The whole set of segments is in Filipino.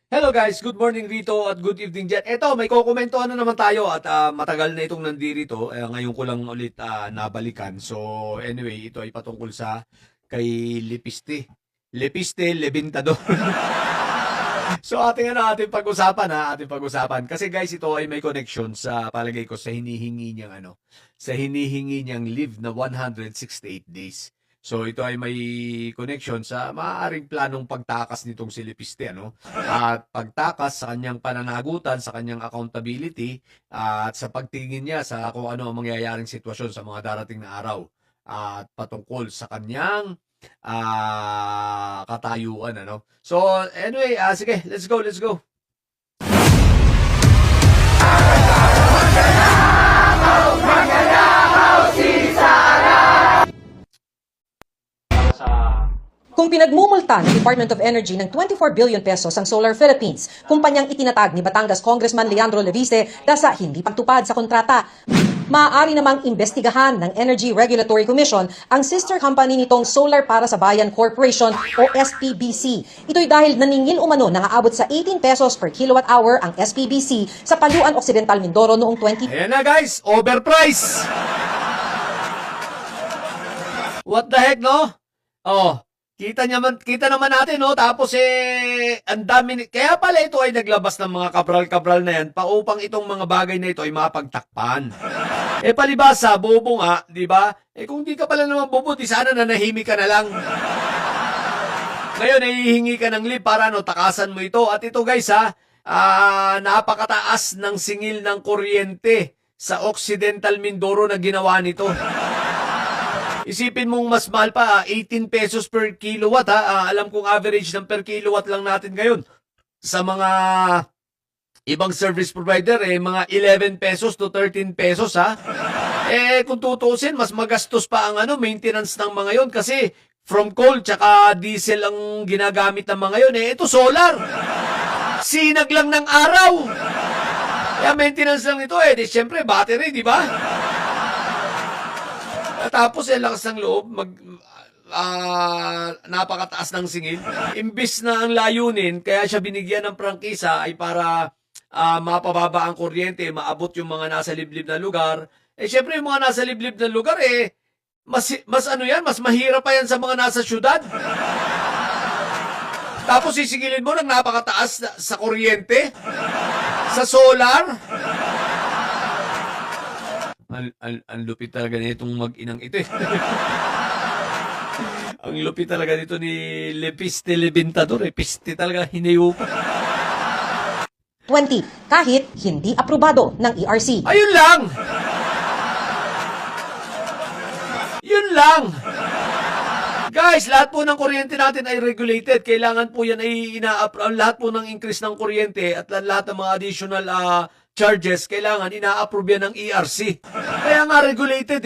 Hello guys, good morning rito at good evening dyan. Eto, may kukomentuhan na naman tayo at matagal na itong nandirito. Ngayon ko lang ulit nabalikan. So anyway, ito ay patungkol sa kay Lepiste. Lepiste Lebintador. So ating pag-usapan ating pag-usapan. Kasi guys, ito ay may connection sa palagay ko sa hinihingi niyang sa hinihingi niyang leave na 168 days. So ito ay may connection sa maaaring planong pagtakas nitong si Lepiste, At pagtakas sa kanyang pananagutan, sa kanyang accountability, at sa pagtingin niya sa kung ano ang mangyayaring sitwasyon sa mga darating na araw. At patungkol sa kanyang katayuan, So anyway, sige, let's go. Kung pinagmumulta ng Department of Energy ng 24 billion pesos ang Solar Philippines, kumpanyang itinatag ni Batangas Congressman Leandro Leviste dahil hindi pagtupad sa kontrata, maaari namang imbestigahan ng Energy Regulatory Commission ang sister company nitong Solar Para sa Bayan Corporation o SPBC. Ito'y dahil naningil umano na aabot sa 18 pesos per kilowatt hour ang SPBC sa Paluan Occidental Mindoro noong 20... Ayan na guys, overprice! What the heck, no? Oh, kita naman natin, Tapos ang dami kaya pala ito ay naglabas ng mga kabral-kabral na yan paupang itong mga bagay na ito ay mapagtakpan. Palibasa, bobo nga, di ba? Kung di ka pala naman bobo, di sana nanahimik ka na lang. Ngayon, hihingi ka ng leave para takasan mo ito. At ito guys, napakataas ng singil ng kuryente sa Occidental Mindoro na ginawa nito. Isipin mong mas mahal pa, 18 pesos per kilowatt, alam kong average ng per kilowatt lang natin ngayon. Sa mga ibang service provider, mga 11 pesos to 13 pesos, kung tutuusin, mas magastos pa ang maintenance ng mga yon kasi from coal tsaka diesel ang ginagamit ng mga yon. Ito solar. Sinag lang ng araw. Kaya maintenance lang ito, siyempre battery, di ba? Tapos lakas ng loob, napakataas ng singil. Imbis na ang layunin, kaya siya binigyan ng prangkisa ay para mapababa ang kuryente, maabot yung mga nasa liblib na lugar. Siyempre yung mga nasa liblib na lugar, mas mahirap pa yan sa mga nasa syudad. Tapos sisingilin mo ng napakataas sa kuryente, sa solar. Ang lupit talaga nitong mag-inang ito. Ang lupit talaga nito ni Lepiste Lebintador. Piste talaga, hinayo pa. 20, kahit hindi aprobado ng ERC. Ayun lang! Yun lang! Guys, lahat po ng kuryente natin ay regulated. Kailangan po yan ay lahat po ng increase ng kuryente at lahat ng mga additional charges, kailangan ina-approve yan ng ERC. Kaya nga regulated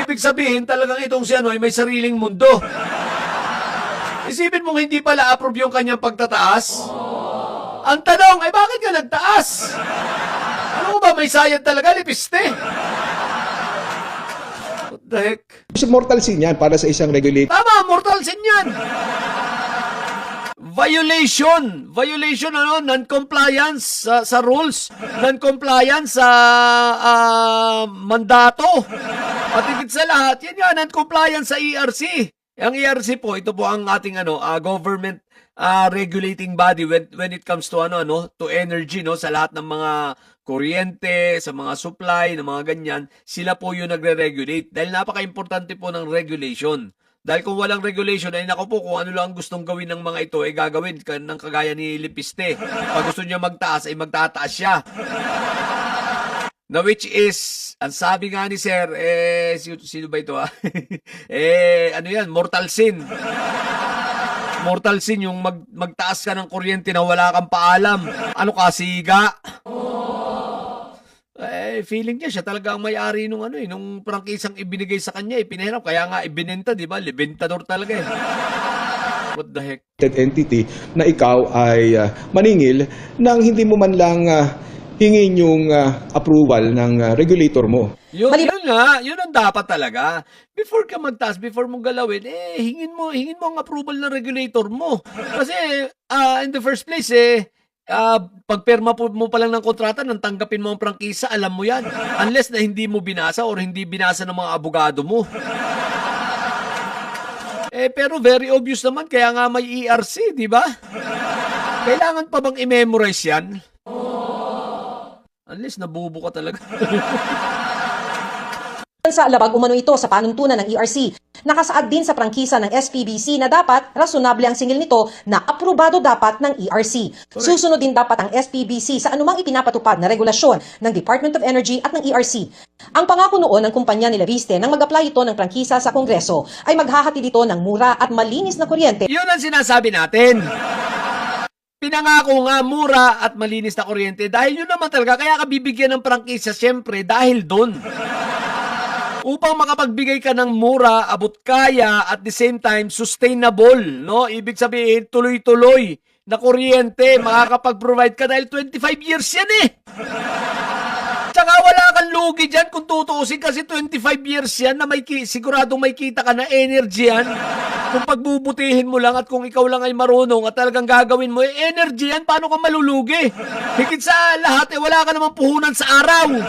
Ibig sabihin talagang itong si ay may sariling mundo. Isipin mong hindi pala approve yung kanyang pagtataas. Ang tanong ay bakit ka nagtaas? Ano ba, may sayad talaga, Lepiste? What the heck? Mortal sin yan para sa isang regulator. Tama, mortal sin yan. Violation, non-compliance sa rules, non-compliance sa mandato. At higit sa lahat, yan nga, non-compliance sa ERC. Ang ERC po, ito po ang ating government regulating body when it comes to to energy, sa lahat ng mga kuryente, sa mga supply, ng mga ganyan, sila po yung nagre-regulate. Dahil napaka-importante po ng regulation. Dahil kung walang regulation, ay naku po, kung ano lang gustong gawin ng mga ito, ay gagawin ng kagaya ni Lepiste. Pag gusto niya magtaas, ay magtataas siya. Na which is, ang sabi nga ni Sir, sino ba ito mortal sin. Mortal sin, yung magtaas ka ng kuryente na wala kang paalam. Ano ka, siga? Feeling niya, siya talaga ang may-ari nung prangkisang ibinigay sa kanya, pinahirap. Kaya nga, ibinenta, di ba? Lebintador talaga What the heck? Entity na ikaw ay maningil nang hindi mo man lang hingin yung approval ng regulator mo. Yun ang dapat talaga. Before ka magtaas, before mo galawin, hingin mo ang approval ng regulator mo. Kasi, in the first place, pagperma mo pa lang ng kontrata, nang tanggapin mo ang prangkisa, alam mo yan. Unless na hindi mo binasa or hindi binasa ng mga abogado mo. Pero very obvious naman, kaya nga may ERC, di ba? Kailangan pa bang i-memorize yan? Unless nabubo ka talaga. Sa labag umano ito sa panuntunan ng ERC. Nakasaad din sa prangkisa ng SPBC na dapat rasunable ang singil nito na aprobado dapat ng ERC. Susunod din dapat ang SPBC sa anumang ipinapatupad na regulasyon ng Department of Energy at ng ERC. Ang pangako noon ng kumpanya ni Leviste nang mag-apply ito ng prangkisa sa Kongreso ay maghahati dito ng mura at malinis na kuryente. Yun ang sinasabi natin. Pinangako nga mura at malinis na kuryente dahil yun naman talaga, kaya ka bibigyan ng prangkisa siyempre dahil doon. Upang makapagbigay ka ng mura, abot kaya, at the same time, sustainable, no? Ibig sabihin, tuloy-tuloy na kuryente, makakapag-provide ka dahil 25 years yan eh. Tsaka wala kang lugi dyan kung tutuusin kasi 25 years yan na siguradong may kita ka na energy yan. Kung pagbubutihin mo lang at kung ikaw lang ay marunong at talagang gagawin mo, energy yan, paano ka malulugi? Higit sa lahat, wala ka namang puhunan sa araw.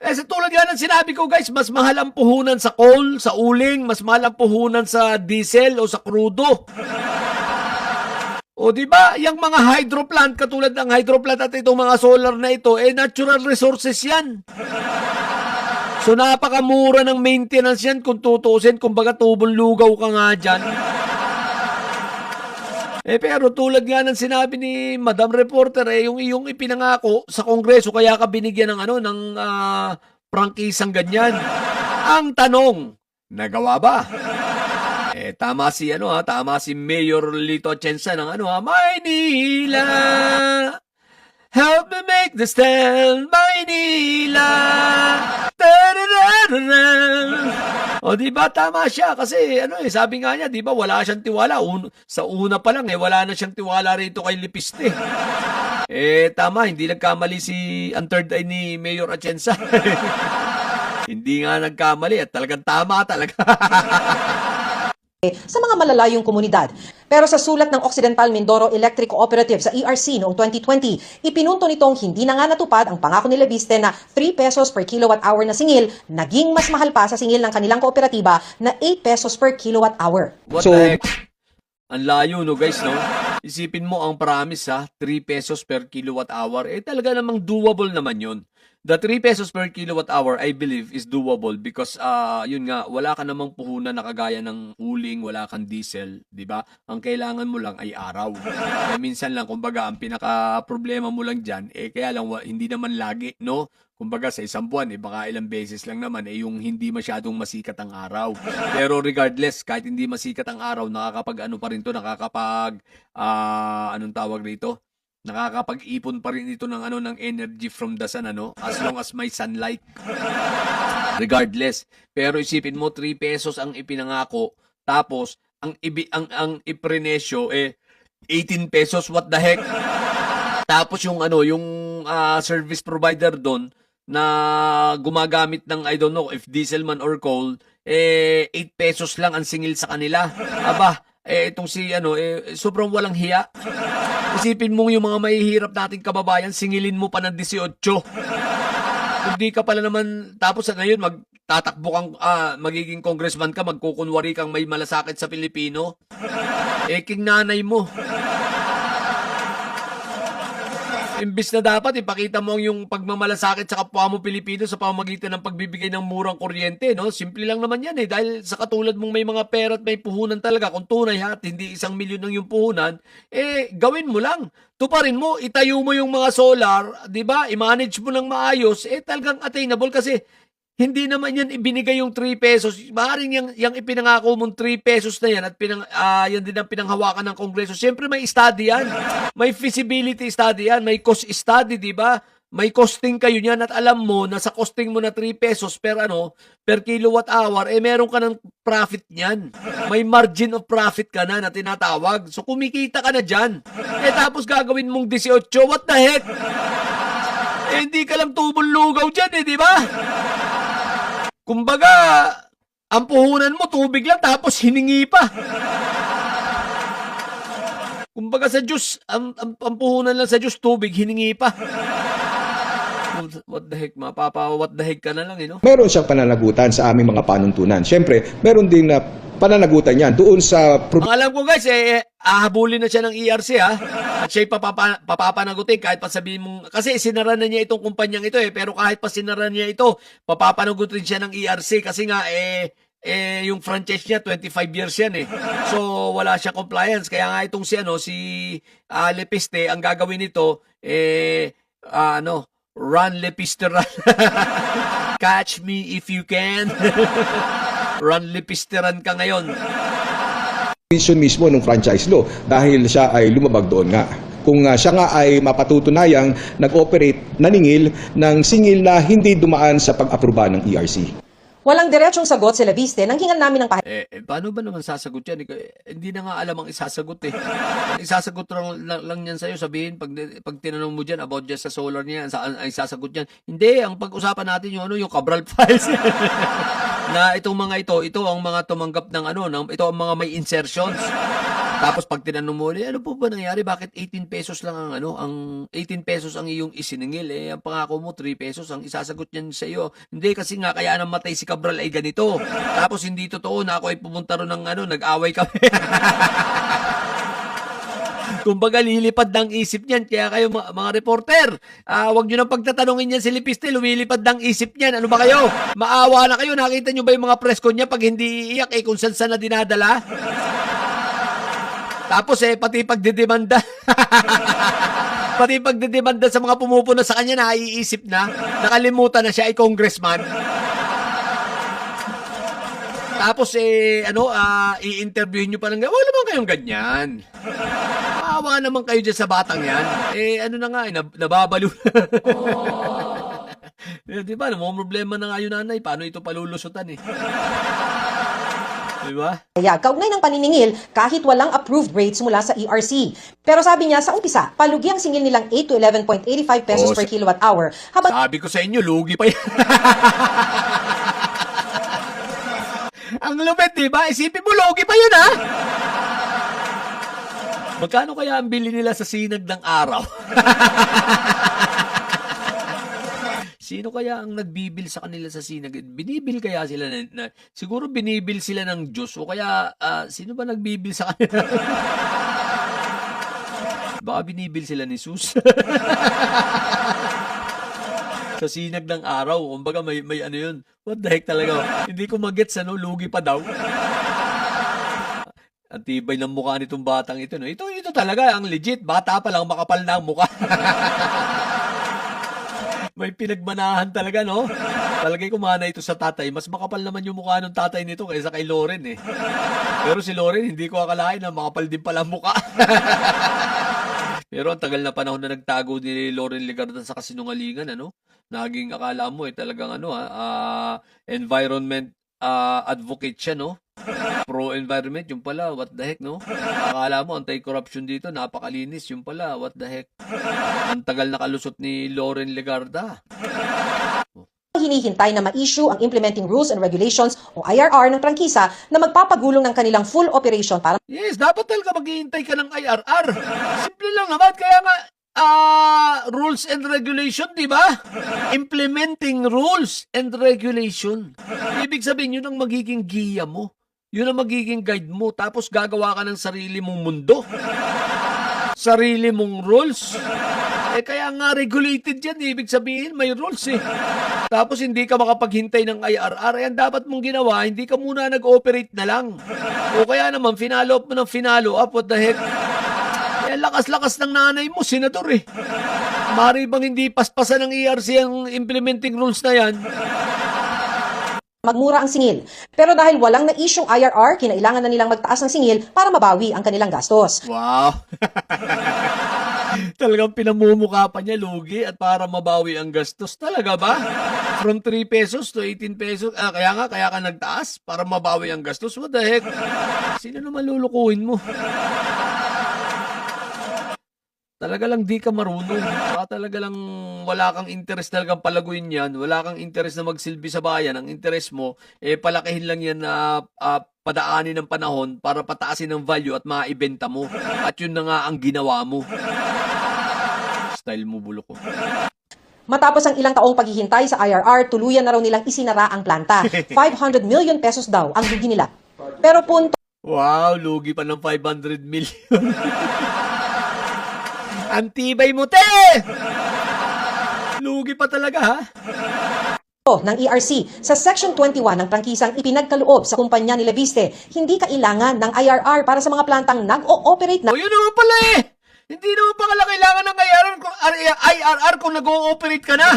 Sa tulad nga ng sinabi ko guys, mas mahal ang puhunan sa coal, sa uling, mas mahal ang puhunan sa diesel o sa krudo. O di ba, yung mga hydro plant, katulad ng hydro plant at itong mga solar na ito, natural resources yan. So napakamura ng maintenance yan kung tutusin, kumbaga tubong lugaw ka nga dyan. Pero tulad nga ng sinabi ni Madam Reporter, yung iyong ipinangako sa Kongreso, kaya ka binigyan ng ng prangkisang ganyan. Ang tanong, nagawa ba? Tama si Mayor Lito Atienza ng Maynila. Help me make the stand, Maynila. O di ba tama siya kasi sabi nga niya, di ba wala siyang tiwala sa una pa lang wala na siyang tiwala rito kay Lipiste. Tama, hindi nagkamali ang third eye ni Mayor Atienza. Hindi nga nagkamali at talagang tama talaga. Sa mga malalayong komunidad. Pero sa sulat ng Occidental Mindoro Electric Cooperative sa ERC noong 2020, ipinunto nitong hindi na nga natupad ang pangako ni Leviste na 3 pesos per kilowatt hour na singil, naging mas mahal pa sa singil ng kanilang kooperatiba na 8 pesos per kilowatt hour. What the heck? Ang layo no guys, no? Isipin mo ang promise 3 pesos per kilowatt hour. Talaga namang doable naman yun. The 3 pesos per kilowatt hour, I believe, is doable because, yun nga, wala ka namang puhunan na kagaya ng uling, wala kang diesel, di ba? Ang kailangan mo lang ay araw. Minsan lang, kumbaga, ang pinaka-problema mo lang dyan, kaya lang, hindi naman lagi, no? Kumbaga, sa isang buwan, baka ilang beses lang naman, yung hindi masyadong masikat ang araw. Pero regardless, kahit hindi masikat ang araw, nakakapag-ano pa rin to, anong tawag rito? Nakakapag-ipon pa rin ito ng energy from the sun as long as may sunlight. Regardless. Pero isipin mo 3 pesos ang ipinangako tapos ang iprenesyo 18 pesos, what the heck? Tapos yung service provider doon na gumagamit ng I don't know if diesel man or coal 8 pesos lang ang singil sa kanila. Aba, itong sobrang walang hiya. Isipin mo yung mga mahihirap nating kababayan, singilin mo pa ng 18. Hindi ka pala naman, tapos ngayon magtatakbo kang, magiging congressman ka, magkukunwari kang may malasakit sa Pilipino. King nanay mo. Imbis na dapat ipakita mo yung pagmamalasakit sa kapwa mo Pilipino sa pamamagitan ng pagbibigay ng murang kuryente, no? Simple lang naman yan dahil sa katulad mong may mga pera at may puhunan talaga, kung tunay at hindi 1 milyon ng yung puhunan, gawin mo lang. Tuparin mo, itayo mo yung mga solar, di ba? I-manage mo ng maayos, talagang attainable kasi hindi naman yan ibinigay yung 3 pesos. Maaaring yung ipinangako mong 3 pesos na yan at yan din ang pinanghawakan ng Kongreso. Siyempre may study yan. May feasibility study yan. May cost study, di ba? May costing kayo niyan at alam mo na sa costing mo na 3 pesos per kilowatt hour, meron ka ng profit niyan. May margin of profit ka na tinatawag. So kumikita ka na dyan. Tapos gagawin mong 18, what the heck? Hindi ka lang tubong lugaw dyan di ba? Kumbaga, ang puhunan mo, tubig lang, tapos hiningi pa. Kumbaga sa Diyos, ang puhunan lang sa Diyos, tubig, hiningi pa. What the heck, what the heck ka na lang, no? Meron siyang pananagutan sa aming mga panuntunan. Siyempre, meron din na pananagutan yan doon sa Ang alam ko guys, ahabulin na siya ng ERC ha. At siya'y papapanagutin kahit pa sabihin mong, kasi sinara na niya itong kumpanyang ito pero kahit pa sinara niya ito, papapanagutin siya ng ERC kasi nga yung franchise niya 25 years yan So wala siya compliance. Kaya nga itong si Lepiste, ang gagawin nito run Lepiste run. Catch me if you can. Run Lepiste run ka ngayon. provision mismo ng franchise law dahil siya ay lumabag doon nga. Kung siya nga ay mapatutunayang nag-operate, naningil ng singil na hindi dumaan sa pag-aproba ng ERC. Walang diretsong sagot si Leviste nang hingan namin ng Paano ba naman sasagot yan? Hindi na nga alam ang isasagot Ang isasagot lang yan sa'yo, sabihin, pag tinanong mo dyan about just sa solar niya, saan ang isasagot yan? Hindi, ang pag-usapan natin yung Cabral Files. Na itong mga ito ang mga tumanggap ng ito ang mga may insertions. Tapos pag tinanong mo, ano po ba nangyari? Bakit 18 pesos lang ang 18 pesos ang iyong isiningil? Ang pangako mo 3 pesos ang isasagot niyan sa iyo. Hindi kasi nga kaya namatay si Cabral ay ganito. Tapos hindi totoo na ako ay pumunta ron nag-away kami. Kumbaga lilipad ng isip niyan. Kaya kayo mga reporter, wag niyo nang pagtatanungin niyan si Lepiste, lumilipad ng isip niyan. Ano ba kayo? Maawa na kayo. Nakita niyo ba yung mga press con niya pag hindi iiyak kung saan na dinadala? Tapos pati pagdedemanda. Pati pagdedemanda sa mga pumupuna sa kanya, naiisip na, nakalimutan na siya ay congressman. Tapos i-interviewin nyo pa lang, wala naman kayong ganyan. Maawa naman kayo dyan sa batang yan. Nababalo. Diba, problema na nga yun nanay, paano ito palulusutan Diba? Kaya kaugnay ng paniningil kahit walang approved rates mula sa ERC. Pero sabi niya sa umpisa, palugi ang singil nilang 8 to 11.85 pesos per kilowatt hour. Habang sabi ko sa inyo, lugi pa yan. Ang lupit, diba? Isipin mo, lugi pa yun, ha? Magkano kaya ang bili nila sa sinag ng araw? Sino kaya ang nagbibil sa kanila sa sinag? Binibil kaya sila siguro binibil sila ng Diyos o kaya sino ba nagbibil sa kanila? Baka binibil sila ni Jesus. Sa sinag ng araw, kumbaga may yun. What the heck talaga? Hindi ko magets lugi pa daw. Ang tibay ng mukha nitong batang ito. Ito talaga ang legit. Bata pa lang makapal na ang mukha. May pinagmanahan talaga, no? Talagay ko mana ito sa tatay. Mas makapal naman yung mukha ng tatay nito kaysa kay Loren, Pero si Loren, hindi ko akalain na makapal din pala ang mukha. Pero ang tagal na panahon na nagtago ni Loren Legarda sa kasinungalingan, Naging akala mo, talagang environment advocate siya, Pro-environment, yung pala, what the heck, Akala mo, anti-corruption dito, napakalinis, yung pala, what the heck. Ang tagal na kalusot ni Loren Legarda. hinihintay na ma-issue ang Implementing Rules and Regulations o IRR ng prangkisa na magpapagulong ng kanilang full operation para Yes, dapat talaga maghihintay ka ng IRR. Simple lang naman, kaya nga, rules and regulation, di ba? Implementing rules and regulation. Ibig sabihin, yun ang magiging giya mo. Yun ang magiging guide mo. Tapos gagawa ka ng sarili mong mundo. Sarili mong rules. Kaya nga regulated yan. Ibig sabihin, may rules Tapos hindi ka makapaghintay ng IRR. Yan dapat mong ginawa. Hindi ka muna nag-operate na lang. O kaya naman, finalo up mo ng finalo up. What the heck? Lakas-lakas ng nanay mo, senador Mari bang hindi paspasan ng ERC ang implementing rules na yan? magmura ang singil. Pero dahil walang na-issue'ng IRR, kinailangan na nilang magtaas ng singil para mabawi ang kanilang gastos. Wow! Talagang pinamumukha pa niya, lugi, at para mabawi ang gastos. Talaga ba? From 3 pesos to 18 pesos. Kaya ka nagtaas para mabawi ang gastos. What the heck? Sino naman lulukuhin mo? Talaga lang di ka marunong. Talaga lang wala kang interest talagang palaguin yan. Wala kang interest na magsilbi sa bayan. Ang interest mo, palakihin lang yan na padaanin ng panahon para pataasin ng value at maibenta mo. At yun na nga ang ginawa mo. Style mo, bulok ko. Matapos ang ilang taong paghihintay sa IRR, tuluyan na raw nilang isinara ang planta. 500 million pesos daw ang lugi nila. Pero punto Wow, lugi pa ng 500 million. Antibay mo, te! Lugi pa talaga, ha? ng ERC, sa Section 21 ng prangkisang ipinagkaloob sa kumpanya ni Leviste, hindi kailangan ng IRR para sa mga plantang nag-o-operate na O yun naman pala eh! Hindi naman pala kailangan ng IRR kung nag-o-operate ka na.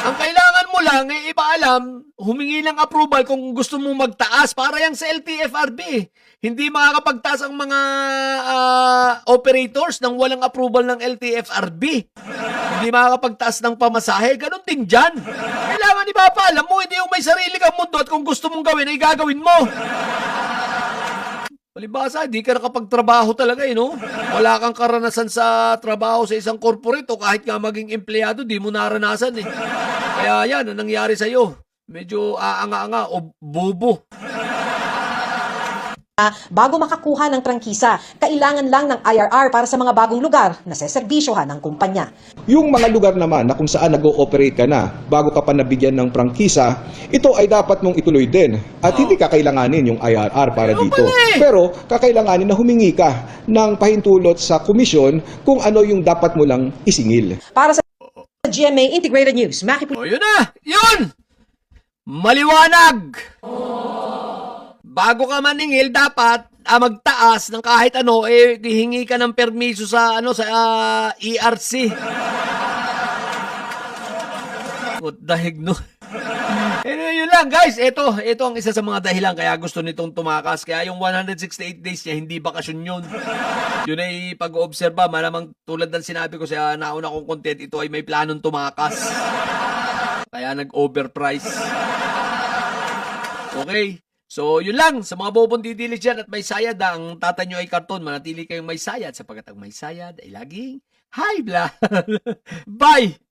Ang kailangan mo lang, ipaalam, humingi ng approval kung gusto mo magtaas para yang sa LTFRB. Hindi makakapagtaas ang mga operators nang walang approval ng LTFRB. Hindi makakapagtaas ng pamasahe. Ganon din dyan. Kailangan ipapaalam mo, hindi yung may sarili kang mundo at kung gusto mong gawin, ay gagawin mo. Palibasa, hindi ka nakapagtrabaho talaga no? Wala kang karanasan sa trabaho sa isang corporate o kahit nga maging empleyado, di mo naranasan eh. Kaya yan, ang nangyari sa'yo. Medyo aanga-anga o bobo. bago makakuha ng prangkisa, kailangan lang ng IRR para sa mga bagong lugar na seserbisyohan ng kumpanya. Yung mga lugar naman na kung saan nag-ooperate ka na bago ka pa nabigyan ng prangkisa, ito ay dapat mong ituloy din. At hindi kakailanganin yung IRR para dito. Pero kakailanganin na humingi ka ng pahintulot sa komisyon kung ano yung dapat mo lang isingil. Para sa GMA Integrated News, Maki O yun na! Yun! Maliwanag! Bago ka maningil, dapat magtaas ng kahit ano, hihingi ka ng permiso sa ERC. What the heck, no? Yun lang, guys. Ito ang isa sa mga dahilan kaya gusto nitong tumakas. Kaya yung 168 days niya, hindi bakasyon yun. Yun ay pag-oobserba. Malamang tulad ng sinabi ko sa nauna kong content, ito ay may planong tumakas. Kaya nag-overprice. Okay. So, yun lang. Sa mga bobong didilis dyan at may sayad, ang tata nyo ay karton. Manatili kayong may sayad sapagkat ang may sayad ay laging high blood. Bye!